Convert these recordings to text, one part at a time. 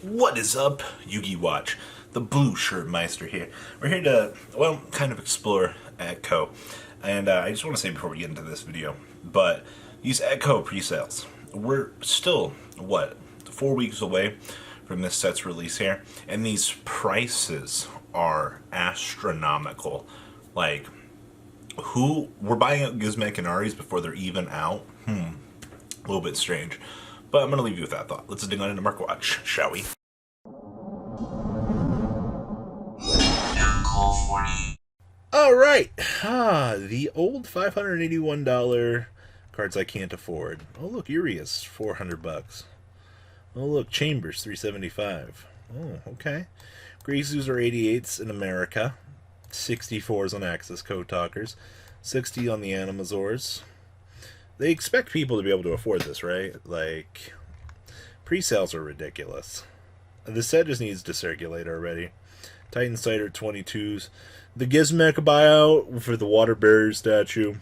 What is up, Yugi Watch? The Blue Shirt Meister here. We're here to, well, kind of explore Echo. And I just want to say before we get into this video, but these Echo pre-sales, we're still, what, 4 weeks away from this set's release here, and these prices are astronomical. Like, we're buying up Gizmek and Aries before they're even out? A little bit strange. But I'm going to leave you with that thought. Let's dig on into Mark Watch, shall we? Alright, the old $581 cards I can't afford. Oh look, Urias, $400. Oh look, Chambers, $375. Oh, okay. Greyzoos are 88s in America, 64s on Axis Code Talkers, 60 on the Animazors. They expect people to be able to afford this, right? Like, pre-sales are ridiculous. The set just needs to circulate already. Titan Cider 22s. The Gizmek buyout for the Water Bearer statue.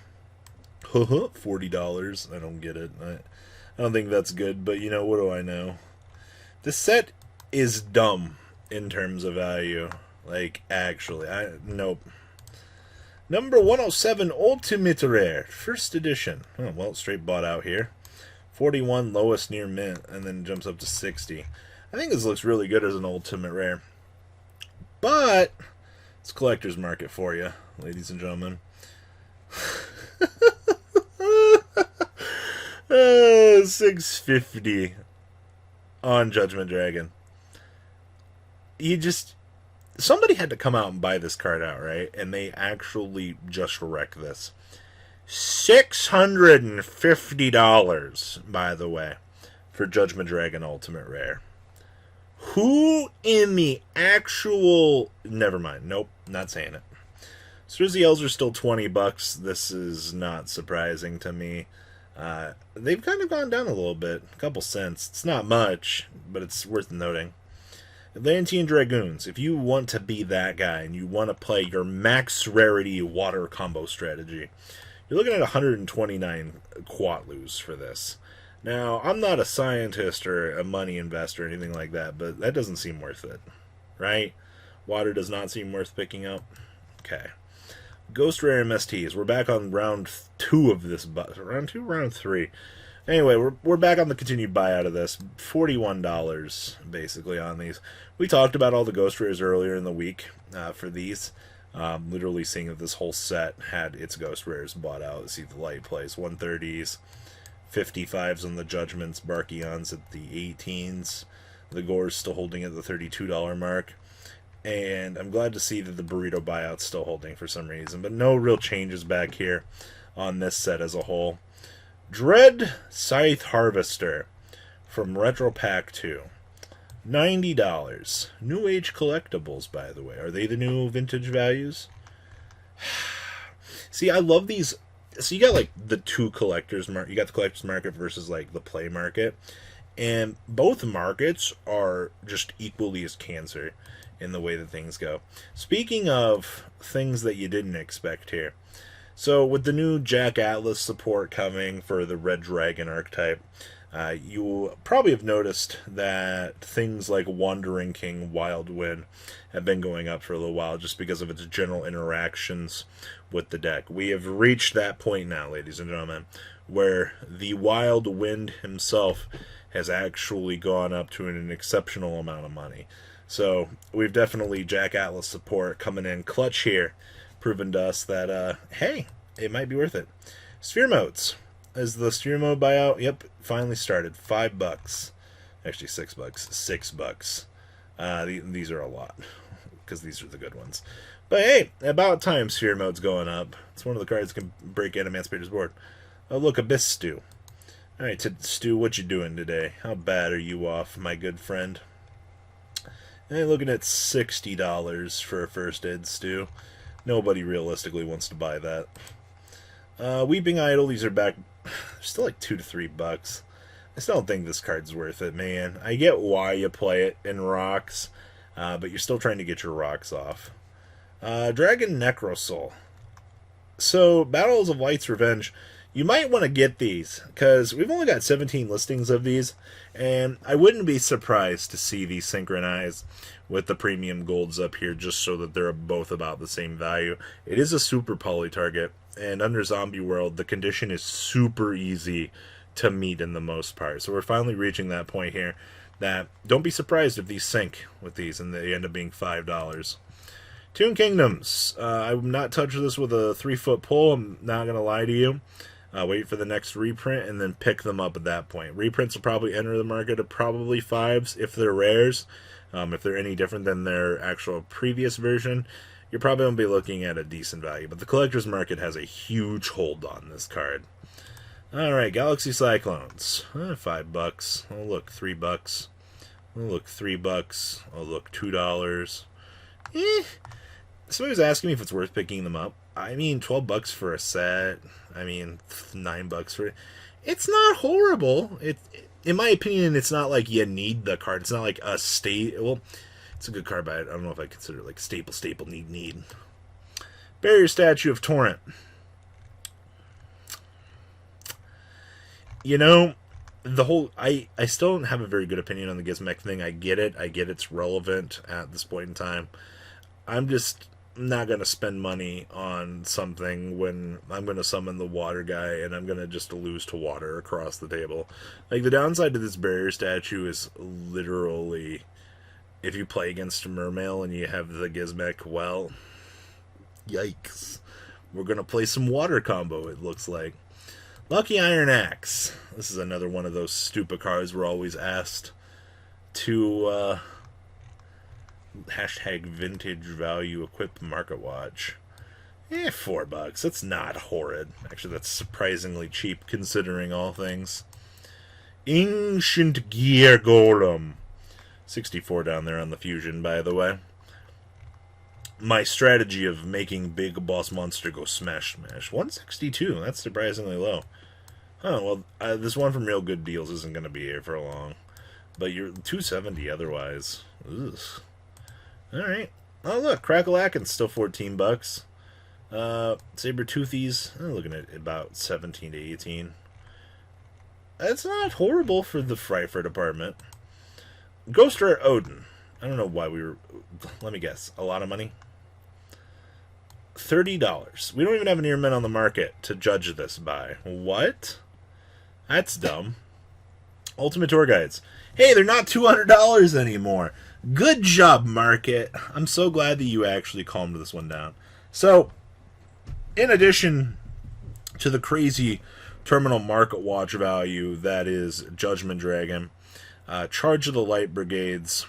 $40. I don't get it. I don't think that's good, but you know, what do I know? The set is dumb in terms of value. Like, actually. Nope. Number 107, Ultimate Rare. First edition. Oh, well, straight bought out here. 41, lowest near mint, and then jumps up to 60. I think this looks really good as an Ultimate Rare. But it's collector's market for you, ladies and gentlemen. $650 on Judgement Dragon. Somebody had to come out and buy this card out, right? And they actually just wrecked this. $650, by the way, for Judgement Dragon Ultimate Rare. Who in the actual... Never mind. Nope, not saying it. Susie are still $20. This is not surprising to me. They've kind of gone down a little bit. A couple cents. It's not much, but it's worth noting. Atlantean Dragoons. If you want to be that guy and you want to play your max rarity water combo strategy, you're looking at 129 Quatlus for this. Now, I'm not a scientist or a money investor or anything like that, but that doesn't seem worth it, right? Water does not seem worth picking up. Okay. Ghost Rare MSTs. We're back on round 2 of this. Round 2? Round 3. Anyway, we're back on the continued buyout of this. $41, basically, on these. We talked about all the Ghost Rares earlier in the week for these. Literally seeing that this whole set had its Ghost Rares bought out. See the light plays. 130s, 55s on the Judgments, Barkions at the 18s. The Gore's still holding at the $32 mark. And I'm glad to see that the Burrito buyout's still holding for some reason. But no real changes back here on this set as a whole. Dread Scythe Harvester from Retro Pack 2. $90. New Age collectibles, by the way. Are they the new vintage values? See, I love these. So you got like the two collectors market. You got the collector's market versus like the play market. And both markets are just equally as cancer in the way that things go. Speaking of things that you didn't expect here. So with the new Jack Atlas support coming for the Red Dragon archetype, you will probably have noticed that things like Wandering King Wild Wind have been going up for a little while just because of its general interactions with the deck. We have reached that point now, ladies and gentlemen, where the Wild Wind himself has actually gone up to an exceptional amount of money. So we've definitely Jack Atlas support coming in clutch here, proven to us that, hey, it might be worth it. Sphere Motes. Is the Sphere Mode buyout? Yep, finally started. $5. Actually, $6. $6. These are a lot, because these are the good ones. But hey, about time Sphere Mode's going up. It's one of the cards that can break Emancipator's board. Oh, look, Abyss Stew. Alright, Stu, what you doing today? How bad are you off, my good friend? And looking at $60 for a first ed Stu. Nobody realistically wants to buy that. Weeping Idol, these are back. Still like $2 to $3. I still don't think this card's worth it, man. I get why you play it in rocks, but you're still trying to get your rocks off. Dragon Necro Sol. So, Battles of Light's Revenge, you might want to get these, because we've only got 17 listings of these, and I wouldn't be surprised to see these synchronize with the premium golds up here, just so that they're both about the same value. It is a super poly target, and under Zombie World, the condition is super easy to meet in the most part. So we're finally reaching that point here that don't be surprised if these sync with these and they end up being $5. Toon Kingdoms. I will not touch this with a 3-foot pole. I'm not going to lie to you. Wait for the next reprint and then pick them up at that point. Reprints will probably enter the market at probably 5s if they're rares. If they're any different than their actual previous version, you're probably going to be looking at a decent value. But the collector's market has a huge hold on this card. Alright, Galaxy Cyclones. $5. Oh, look, $3. Oh, look, $3. Oh, look, $2. Somebody was asking me if it's worth picking them up. I mean, $12 for a set. I mean, $9 for it. It's not horrible. In my opinion, it's not like you need the card. It's not like a well, it's a good card, but I don't know if I consider it like staple, need. Barrier Statue of Torrent. You know, the whole... I still don't have a very good opinion on the Gizmek thing. I get it. I get it's relevant at this point in time. I'm just not going to spend money on something when I'm going to summon the water guy and I'm going to just lose to water across the table. Like, the downside to this barrier statue is literally, if you play against a Mermail and you have the Gizmek, well, yikes. We're going to play some water combo, it looks like. Lucky Iron Axe. This is another one of those stupid cards we're always asked to hashtag vintage value equip market watch. $4. That's not horrid. Actually, that's surprisingly cheap considering all things. Ancient Gear Golem. 64 down there on the fusion, by the way. My strategy of making Big Boss Monster go smash. 162. That's surprisingly low. Oh, well, this one from Real Good Deals isn't going to be here for long. But you're 270 otherwise. Ugh. Alright. Oh, look. Crackle-Ackin's still $14. Sabertoothies, I'm looking at about 17 to 18. That's not horrible for the Freifer department. Ghost Rare Odin. I don't know why we were... Let me guess. A lot of money? $30. We don't even have an earman on the market to judge this by. What? That's dumb. Ultimate Tour Guides. Hey, they're not $200 anymore. Good job, market. I'm so glad that you actually calmed this one down. So, in addition to the crazy terminal market watch value that is Judgement Dragon, Charge of the Light Brigades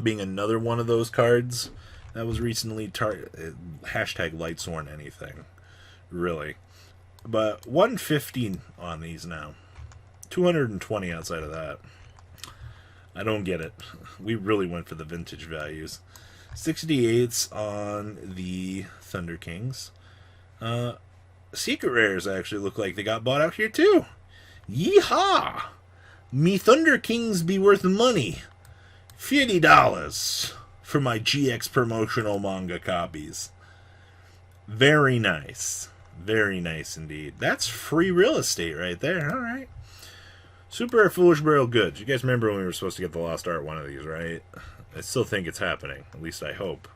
being another one of those cards that was recently hashtag Lightsworn anything, really. But 115 on these now. 220 outside of that. I don't get it. We really went for the vintage values. 68s on the Thunder Kings. Secret Rares actually look like they got bought out here too. Yeehaw! Me Thunder Kings be worth money. $50 for my GX promotional manga copies. Very nice. Very nice indeed. That's free real estate right there. Alright. Super Rare Foolish Burial Goods. You guys remember when we were supposed to get the Lost Art one of these, right? I still think it's happening. At least I hope.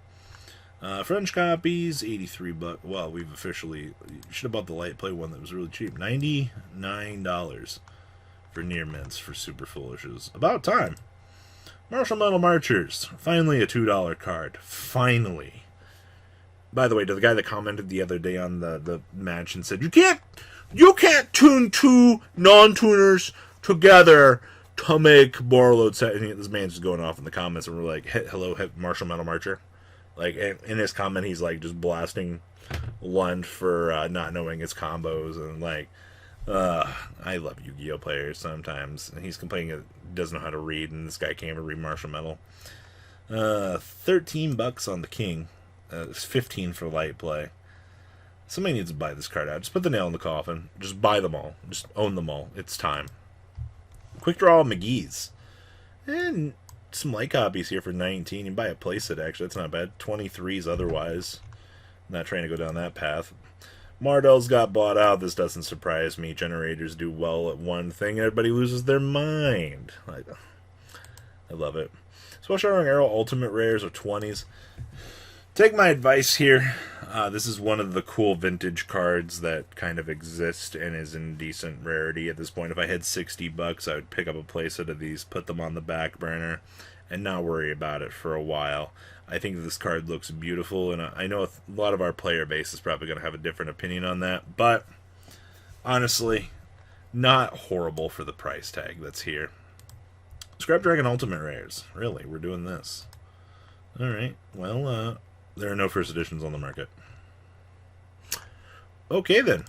French copies, $83. Well, we've officially... You should have bought the Light Play one that was really cheap. $99 for near mints for Super Foolishes. About time. Marshal Marchers. Finally a $2 card. Finally. By the way, to the guy that commented the other day on the match and said, You can't tune two non-tuners together to make Borrowload set. And this man's just going off in the comments, and we're like, hello, Marshal Marcher. Like, in his comment, he's like just blasting Lund for not knowing his combos, and like, I love Yu-Gi-Oh players sometimes. And he's complaining he doesn't know how to read, and this guy can't even read Marshal Metal. $13 on the King. It's 15 for Light Play. Somebody needs to buy this card out. Just put the nail in the coffin. Just buy them all. Just own them all. It's time. Quick Draw McGee's. And some light copies here for 19. You can buy a playset, actually. That's not bad. 23s otherwise. Not trying to go down that path. Mardell's got bought out. This doesn't surprise me. Generators do well at one thing, everybody loses their mind. Like, I love it. Special Arrow Ultimate Rares are 20s. Take my advice here. This is one of the cool vintage cards that kind of exist and is in decent rarity at this point. If I had $60, I would pick up a playset of these, put them on the back burner, and not worry about it for a while. I think this card looks beautiful, and I know a lot of our player base is probably going to have a different opinion on that, but honestly, not horrible for the price tag that's here. Scrap Dragon Ultimate Rares. Really, we're doing this. Alright, well, there are no first editions on the market. Okay, then.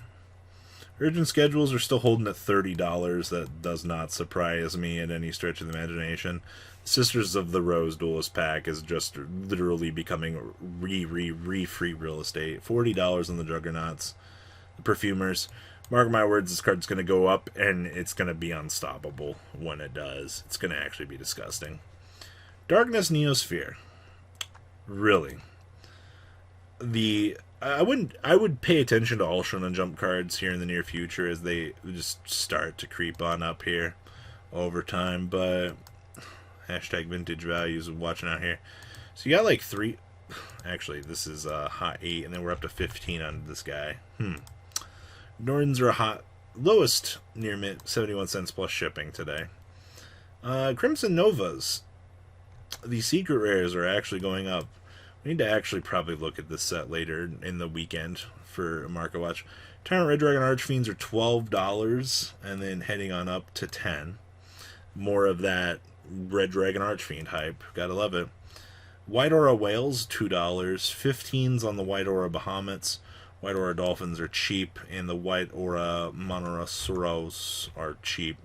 Urgent schedules are still holding at $30. That does not surprise me in any stretch of the imagination. Sisters of the Rose Duelist Pack is just literally becoming free real estate. $40 on the Juggernauts. The Perfumers. Mark my words, this card's going to go up, and it's going to be unstoppable when it does. It's going to actually be disgusting. Darkness Neosphere. Really. I would pay attention to all Shonen Jump cards here in the near future as they just start to creep on up here over time, but hashtag vintage values of watching out here. So you got like 3, actually this is a hot 8, and then we're up to 15 on this guy. Nordens are a hot lowest near mint, 71 cents plus shipping today. Crimson Novas, the secret rares are actually going up. We need to actually probably look at this set later in the weekend for a market watch. Tyrant Red Dragon Archfiends are $12, and then heading on up to 10. More of that Red Dragon Archfiend hype. Gotta love it. White Aura Whales, $2. 15s on the White Aura Bahamets. White Aura Dolphins are cheap, and the White Aura Monoceros are cheap.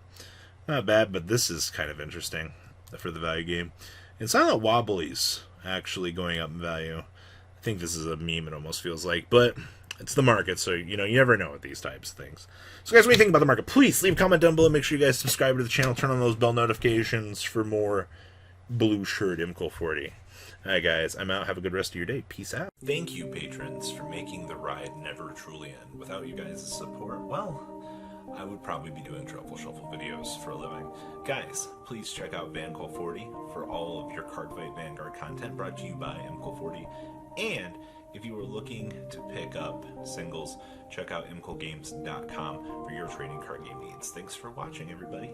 Not bad, but this is kind of interesting for the value game. And Silent Wobblies actually going up in value. I think this is a meme, it almost feels like, but it's the market, so you never know with these types of things. So guys, what do you think about the market? Please leave a comment down below. Make sure you guys subscribe to the channel, turn on those bell notifications for more blue shirt MCL40. Alright guys, I'm out. Have a good rest of your day. Peace out. Thank you, patrons, for making the ride never truly end. Without you guys' support, well, I would probably be doing Truffle Shuffle videos for a living. Guys, please check out VanCall40 for all of your Cardfight Vanguard content brought to you by MCL40. And if you are looking to pick up singles, check out mclgames.com for your trading card game needs. Thanks for watching, everybody.